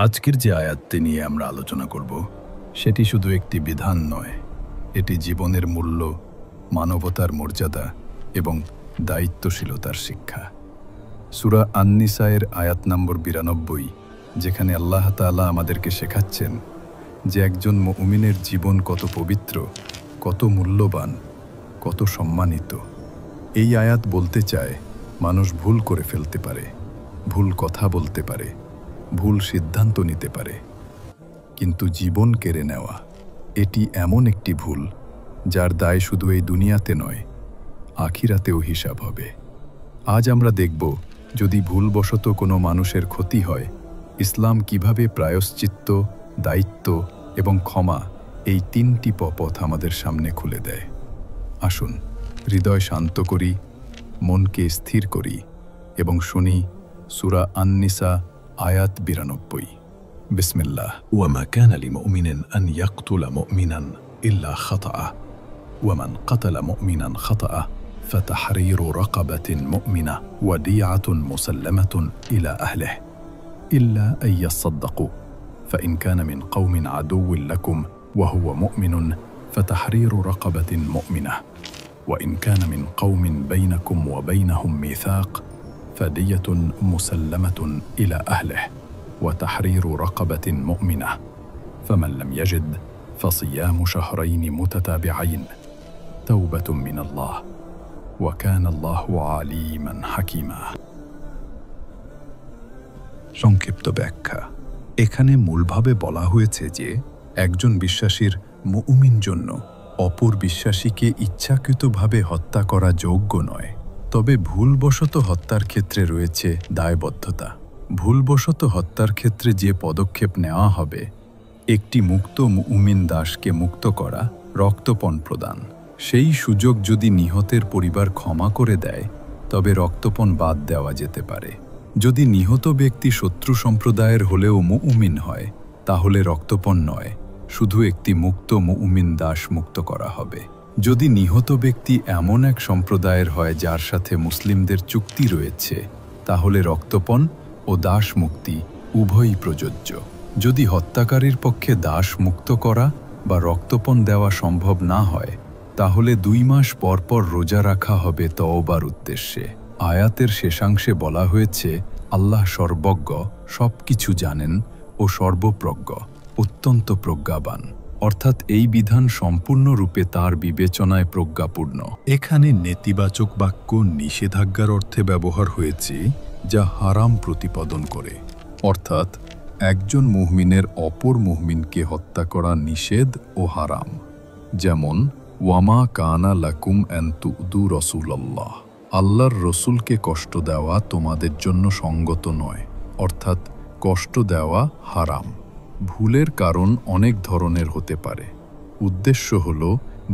আজকের যে আয়াতটি নিয়ে আমরা আলোচনা করব সেটি শুধু একটি বিধান নয়, এটি জীবনের মূল্য, মানবতার মর্যাদা এবং দায়িত্বশীলতার শিক্ষা। সূরা আন-নিসায়ের আয়াত নম্বর 92, যেখানে আল্লাহ তাআলা আমাদেরকে শেখাচ্ছেন যে একজন মুমিনের জীবন কত পবিত্র, কত মূল্যবান, কত সম্মানিত। এই আয়াত বলতে চায় মানুষ ভুল করে ফেলতে পারে, ভুল কথা বলতে পারে, ভুল সিদ্ধান্ত নিতে পারে, কিন্তু জীবন কেড়ে নেওয়া এটি এমন একটি ভুল যার দায় শুধু এই দুনিয়াতে নয়, আখিরাতেও হিসাব হবে। আজ আমরা দেখব, যদি ভুলবশত কোনো মানুষের ক্ষতি হয়, ইসলাম কিভাবে প্রায়শ্চিত্ত, দায়িত্ব এবং ক্ষমা এই তিনটি পথ আমাদের সামনে খুলে দেয়। আসুন হৃদয় শান্ত করি, মনকে স্থির করি এবং শুনি সূরা আন-নিসা আয়াত 92। বিসমিল্লাহ। وما كان لمؤمن أن يقتل مؤمنا إلا خطأ ومن قتل مؤمنا خطأ فتحرير رقبة مؤمنة وديعة مسلمة إلى أهله إلا أن يصدقوا فإن كان من قوم عدو لكم وهو مؤمن فتحرير رقبة مؤمنة وإن كان من قوم بينكم وبينهم ميثاق فدية مسلمة إلى أهله وتحرير رقبة مؤمنة فمن لم يجد فصيام شهرين متتابعين توبة من الله وكان الله عليما حكيما। সংক্ষিপ্ত ব্যাখ্যা। এখানে মূলভাবে বলা হয়েছে যে একজন বিশ্বাসীর মুমিন জন্য অপর বিশ্বাসীকে ইচ্ছাকৃতভাবে হত্যা করা যোগ্য নয়, তবে ভুলবশত হত্যার ক্ষেত্রে রয়েছে দায়বদ্ধতা। ভুলবশত হত্যার ক্ষেত্রে যে পদক্ষেপ নেওয়া হবে, একটি মুক্ত মুমিন দাসকে মুক্ত করা, রক্তপণ প্রদান। সেই সুযোগ যদি নিহতের পরিবার ক্ষমা করে দেয়, তবে রক্তপণ বাদ দেওয়া যেতে পারে। যদি নিহত ব্যক্তি শত্রু সম্প্রদায়ের হলেও মুমিন হয়, তাহলে রক্তপণ নয়, শুধু একটি মুক্ত মুমিন দাস মুক্ত করা হবে। যদি নিহত ব্যক্তি এমন এক সম্প্রদায়ের হয় যার সাথে মুসলিমদের চুক্তি রয়েছে, তাহলে রক্তপণ ও দাস মুক্তি উভয়ই প্রযোজ্য। যদি হত্যাকারীর পক্ষে দাস মুক্ত করা বা রক্তপণ দেওয়া সম্ভব না হয়, তাহলে 2 মাস পর পর রোজা রাখা হবে তওবার উদ্দেশ্যে। আয়াতের শেষাংশে বলা হয়েছে, আল্লাহ সর্বজ্ঞ, সবকিছু জানেন ও সর্বপ্রজ্ঞ, অত্যন্ত প্রজ্ঞাবান, অর্থাৎ এই বিধান সম্পূর্ণরূপে তার বিবেচনায় প্রজ্ঞাপূর্ণ। এখানে নেতিবাচক বাক্য নিষেধাজ্ঞার অর্থে ব্যবহার হয়েছে, যা হারাম প্রতিপাদন করে, অর্থাৎ একজন মুমিনের অপর মুমিনকে হত্যা করা নিষেধ ও হারাম। যেমন, ওয়ামা কানা লাকুম আন তুদু রাসূলাল্লাহ, আল্লাহর রসুলকে কষ্ট দেওয়া তোমাদের জন্য সঙ্গত নয়, অর্থাৎ কষ্ট দেওয়া হারাম। ভুলের কারণ অনেক ধরনের হতে পারে। উদ্দেশ্য হল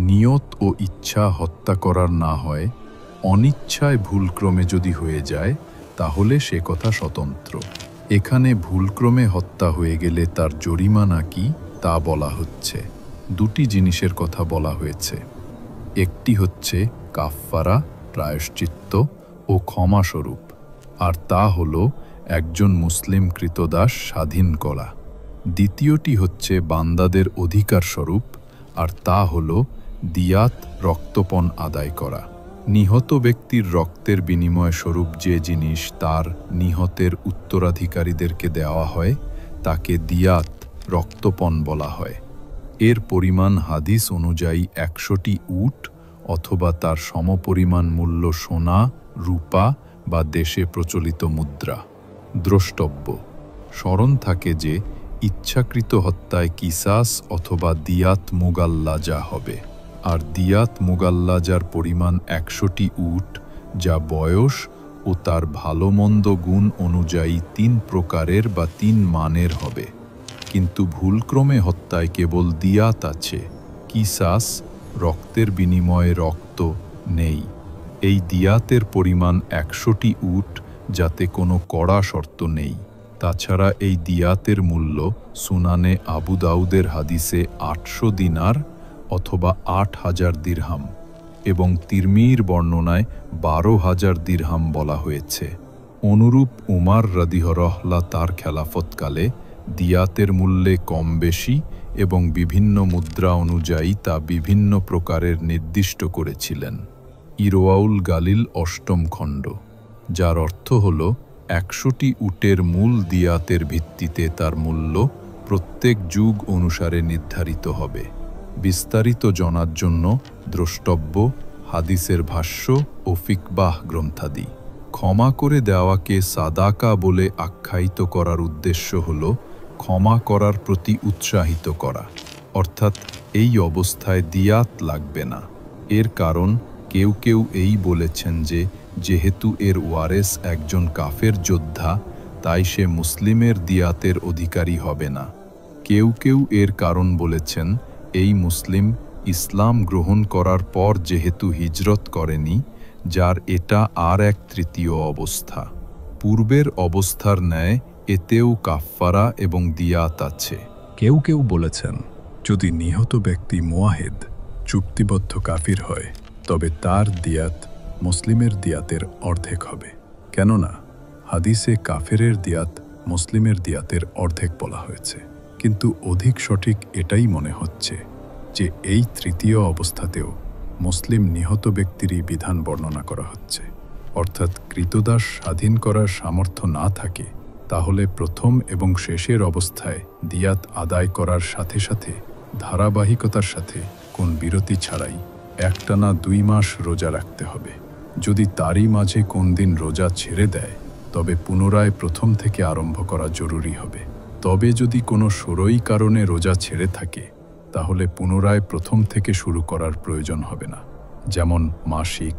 নিয়ত ও ইচ্ছা হত্যা করার না হয়। অনিচ্ছায় ভুলক্রমে যদি হয়ে যায়, তাহলে সে কথা স্বতন্ত্র। এখানে ভুলক্রমে হত্যা হয়ে গেলে তার জরিমানা কি তা বলা হচ্ছে। 2টি জিনিসের কথা বলা হয়েছে। একটি হচ্ছে কাফফারা, প্রায়শ্চিত্ত ও ক্ষমাস্বরূপ, আর তা হল একজন মুসলিম কৃতদাস স্বাধীন করা। দ্বিতীয়টি হচ্ছে বান্দাদের অধিকার স্বরূপ, আর তা হল দিয়াত, রক্তপণ আদায় করা। নিহত ব্যক্তির রক্তের বিনিময় স্বরূপ যে জিনিস তার নিহতের উত্তরাধিকারীদেরকে দেওয়া হয়, তাকে দিয়াত, রক্তপণ বলা হয়। এর পরিমাণ হাদিস অনুযায়ী 100টি উট অথবা তার সমপরিমাণ মূল্য সোনা, রূপা বা দেশে প্রচলিত মুদ্রা। দ্রষ্টব্য, স্মরণ থাকে যে ইচ্ছাকৃত হত্যায় কিসাস অথবা দিয়াত মুগাল্লাজা হবে, আর দিয়াত মুগাল্লাজার পরিমাণ 100টি উট, যা বয়স ও তার ভালো মন্দ গুণ অনুযায়ী 3 প্রকারের বা 3 মানের হবে। কিন্তু ভুলক্রমে হত্যায় কেবল দিয়াত আছে, কিসাস, রক্তের বিনিময়ে রক্ত নেই। এই দিয়াতের পরিমাণ 100টি উট, যাতে কোনো কড়া শর্ত নেই। তাছাড়া এই দিয়াতের মূল্য সুনানে আবু দাউদের হাদিসে 800 দিনার অথবা 8000 দিরহাম এবং তিরমিজির বর্ণনায় 12000 দিরহাম বলা হয়েছে। অনুরূপ উমার রাদিয়াল্লাহু তার খেলাফতকালে দিয়াতের মূল্যে কম বেশি এবং বিভিন্ন মুদ্রা অনুযায়ী তা বিভিন্ন প্রকারের নির্দিষ্ট করেছিলেন। ইরওয়াউল গালিল অষ্টম খণ্ড, যার অর্থ হল 100টি উটের মূল দিয়াতের ভিত্তিতে তার মূল্য প্রত্যেক যুগ অনুসারে নির্ধারিত হবে। বিস্তারিত জানার জন্য দ্রষ্টব্য, হাদিসের ভাষ্য ও ফিকবাহ গ্রন্থাদি। ক্ষমা করে দেওয়াকে সাদাকা বলে আখ্যায়িত করার উদ্দেশ্য হল ক্ষমা করার প্রতি উৎসাহিত করা, অর্থাৎ এই অবস্থায় দিয়াত লাগবে না। এর কারণ কেউ কেউ এই বলেছেন যে যেহেতু এর ওয়ারেস একজন কাফের যোদ্ধা, তাই সে মুসলিমের দিয়াতের অধিকারী হবে না। কেউ কেউ এর কারণ বলেছেন এই মুসলিম ইসলাম গ্রহণ করার পর যেহেতু হিজরত করেনি, যার এটা আর এক তৃতীয় অবস্থা। পূর্বের অবস্থার ন্যায় এতেও কাফফারা এবং দিয়াত আছে। কেউ কেউ বলেছেন যদি নিহত ব্যক্তি মুয়াহিদ চুক্তিবদ্ধ কাফির হয়, তবে তার দিয়াত মুসলিমের দিয়াতের অর্ধেক হবে। কেননা হাদিসে কাফেরের দিয়াত মুসলিমের দিয়াতের অর্ধেক বলা হয়েছে। কিন্তু অধিক সঠিক এটাই মনে হচ্ছে যে এই তৃতীয় অবস্থাতেও মুসলিম নিহত ব্যক্তিরই বিধান বর্ণনা করা হচ্ছে। অর্থাৎ কৃতদাস স্বাধীন করার সামর্থ্য না থাকে, তাহলে প্রথম এবং শেষের অবস্থায় দিয়াত আদায় করার সাথে সাথে ধারাবাহিকতার সাথে কোন বিরতি ছাড়াই একটানা 2 মাস রোজা রাখতে হবে। যদি তারই মাঝে কোন দিন রোজা ছেড়ে দেয়, তবে পুনরায় প্রথম থেকে আরম্ভ করা জরুরি হবে। তবে যদি কোনো সরই কারণে রোজা ছেড়ে থাকে, তাহলে পুনরায় প্রথম থেকে শুরু করার প্রয়োজন হবে না। যেমন মাসিক,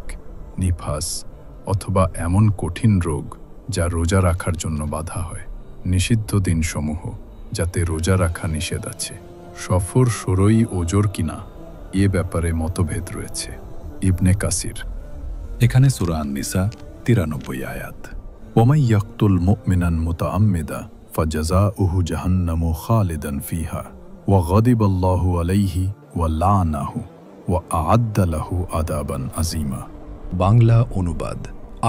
নিফাস অথবা এমন কঠিন রোগ যা রোজা রাখার জন্য বাধা হয়। নিষিদ্ধ দিনসমূহ যাতে রোজা রাখা নিষেধ আছে। সফর সরই ওজোর কিনা এ ব্যাপারে মতভেদ রয়েছে। ইবনে কাসির। এখানে সূরা আন-নিসা 93 আয়াত। ওয়ামান ইয়াকতুল মুমিনান মুতাআম্মিদা ফাজাযাউহু জাহান্নামু খালিদান ফিহা ওয়া গাদিবাল্লাহু আলাইহি ওয়া লা'নাহু ওয়া আ'আদ্দা লাহু আযাবান আযীমা। বাংলা অনুবাদ।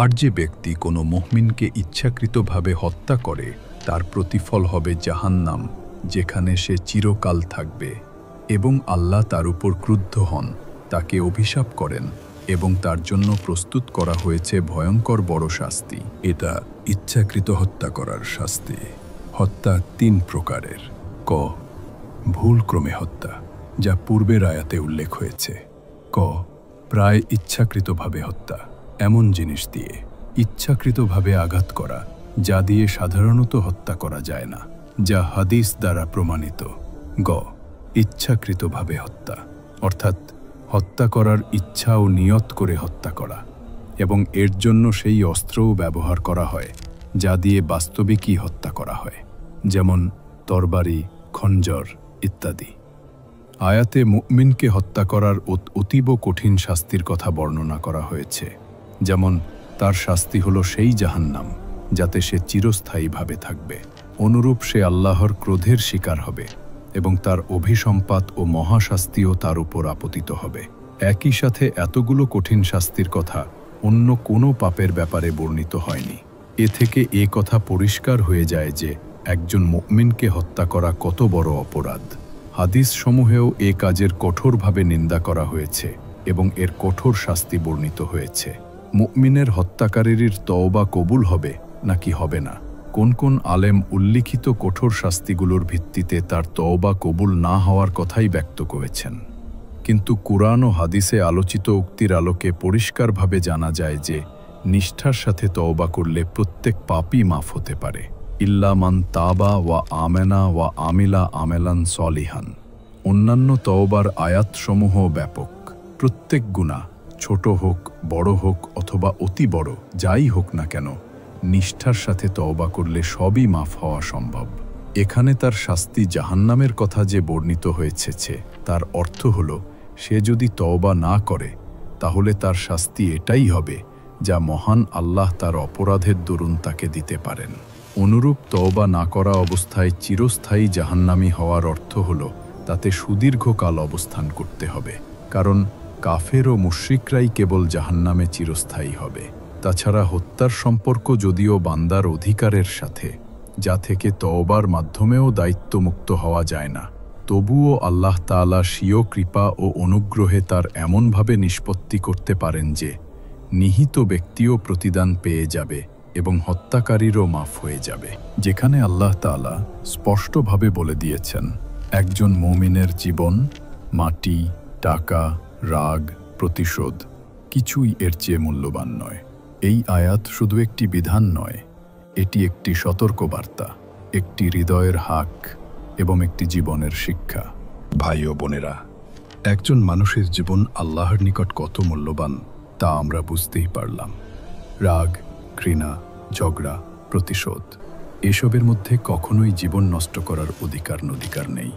আর যে ব্যক্তি কোনো মুমিনকে ইচ্ছাকৃতভাবে হত্যা করে, তার প্রতিফল হবে জাহান্নাম, যেখানে সে চিরকাল থাকবে, এবং আল্লাহ তার উপর ক্রুদ্ধ হন, তাকে অভিশাপ করেন এবং তার জন্য প্রস্তুত করা হয়েছে ভয়ঙ্কর বড় শাস্তি। এটা ইচ্ছাকৃত হত্যা করার শাস্তি। হত্যা 3 প্রকারের। ক, ভুলক্রমে হত্যা, যা পূর্বের আয়াতে উল্লেখ হয়েছে। ক, প্রায় ইচ্ছাকৃতভাবে হত্যা, এমন জিনিস দিয়ে ইচ্ছাকৃতভাবে আঘাত করা যা দিয়ে সাধারণত হত্যা করা যায় না, যা হাদিস দ্বারা প্রমাণিত। গ, ইচ্ছাকৃতভাবে হত্যা, অর্থাৎ হত্যা করার ইচ্ছা ও নিয়ত করে হত্যা করা, এবং এর জন্য সেই অস্ত্রও ব্যবহার করা হয় যা দিয়ে বাস্তবিকই হত্যা করা হয়, যেমন তরবারি, খঞ্জর ইত্যাদি। আয়াতে মুমিনকে হত্যা করার অতীব কঠিন শাস্তির কথা বর্ণনা করা হয়েছে, যেমন তার শাস্তি হলো সেই জাহান্নাম যাতে সে চিরস্থায়ীভাবে থাকবে। অনুরূপ সে আল্লাহর ক্রোধের শিকার হবে এবং তার অভিসম্পাত ও মহাশাস্তিও তার উপর আপতিত হবে। একই সাথে এতগুলো কঠিন শাস্তির কথা অন্য কোনো পাপের ব্যাপারে বর্ণিত হয়নি। এ থেকে এ কথা পরিষ্কার হয়ে যায় যে একজন মুমিনকে হত্যা করা কত বড় অপরাধ। হাদিস সমূহেও এ কাজের কঠোরভাবে নিন্দা করা হয়েছে এবং এর কঠোর শাস্তি বর্ণিত হয়েছে। মুমিনের হত্যাকারীর তওবা কবুল হবে নাকি হবে না, কোন কোন আলেম উল্লিখিত কঠোর শাস্তিগুলোর ভিত্তিতে তার তওবা কবুল না হওয়ার কথাই ব্যক্ত করেছেন। কিন্তু কুরআন ও হাদিসে আলোচিত উক্তির আলোকে পরিষ্কারভাবে জানা যায় যে নিষ্ঠার সাথে তওবা করলে প্রত্যেক পাপই মাফ হতে পারে, ইল্লা মান তাবা ওয়া আমেনা ওয়া আমিলা আমেলান সলিহান। অন্যান্য তওবার আয়াতসমূহ ব্যাপক। প্রত্যেক গুনাহ, ছোট হোক, বড় হোক অথবা অতি বড়, যাই হোক না কেন, নিষ্ঠার সাথে তওবা করলে সবই মাফ হওয়া সম্ভব। এখানে তার শাস্তি জাহান্নামের কথা যে বর্ণিত হয়েছে, তার অর্থ হল সে যদি তওবা না করে, তাহলে তার শাস্তি এটাই হবে যা মহান আল্লাহ তার অপরাধের দরুন তাকে দিতে পারেন। অনুরূপ তওবা না করা অবস্থায় চিরস্থায়ী জাহান্নামী হওয়ার অর্থ হল তাতে সুদীর্ঘকাল অবস্থান করতে হবে, কারণ কাফের ও মুশরিকরাই কেবল জাহান্নামে চিরস্থায়ী হবে। তাছাড়া হত্যার সম্পর্ক যদিও বান্দার অধিকারের সাথে, যা থেকে তওবার মাধ্যমেও দায়িত্বমুক্ত হওয়া যায় না। তবুও আল্লাহ তাআলা স্বীয় কৃপা ও অনুগ্রহে তার এমনভাবে নিষ্পত্তি করতে পারেন যে নিহিত ব্যক্তিও প্রতিদান পেয়ে যাবে এবং হত্যাকারীরও মাফ হয়ে যাবে। যেখানে আল্লাহ তাআলা স্পষ্টভাবে বলে দিয়েছেন, একজন মুমিনের জীবন, মাটি, টাকা, রাগ, প্রতিশোধ কিছুই এর চেয়ে মূল্যবান নয়। এই আয়াত শুধু একটি বিধান নয়, এটি একটি সতর্কবার্তা, একটি হৃদয়ের হাক এবং একটি জীবনের শিক্ষা। ভাই ও বোনেরা, একজন মানুষের জীবন আল্লাহর নিকট কত মূল্যবান তা আমরা বুঝতেই পারলাম। রাগ, ঘৃণা, ঝগড়া, প্রতিশোধ এসবের মধ্যে কখনোই জীবন নষ্ট করার অধিকার নেই।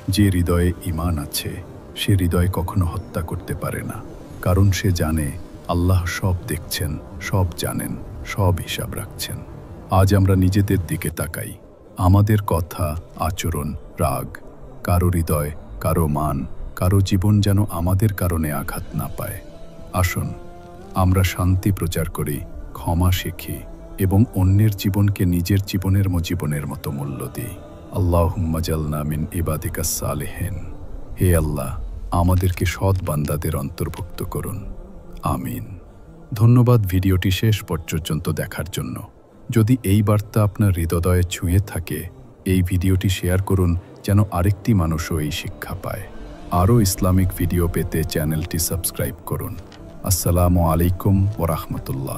যে হৃদয়ে ঈমান আছে সে হৃদয় কখনো হত্যা করতে পারে না, কারণ সে জানে আল্লাহ সব দেখছেন, সব জানেন, সব হিসাব রাখছেন। আজ আমরা নিজেদের দিকে তাকাই। আমাদের কথা, আচরণ, রাগ, কারো হৃদয়, কারো মান, কারো জীবন যেন আমাদের কারণে আঘাত না পায়। আসুন আমরা শান্তি প্রচার করি, ক্ষমা শিখি এবং অন্যের জীবনকে নিজের জীবনের মতো মূল্য দিই। আল্লাহুম্মা জালনা মিন ইবাদিকাস সালিহিন। হে আল্লাহ, আমাদেরকে সৎ বান্দাদের অন্তর্ভুক্ত করুন। আমিন। ধন্যবাদ ভিডিওটি শেষ পর্যন্ত দেখার জন্য। যদি এই বার্তা আপনার হৃদয়ে ছুঁয়ে থাকে, এই ভিডিওটি শেয়ার করুন যেন আরেকটি মানুষও এই শিক্ষা পায়। আরও ইসলামিক ভিডিও পেতে চ্যানেলটি সাবস্ক্রাইব করুন। আসসালামু আলাইকুম ওয়া রাহমাতুল্লাহ।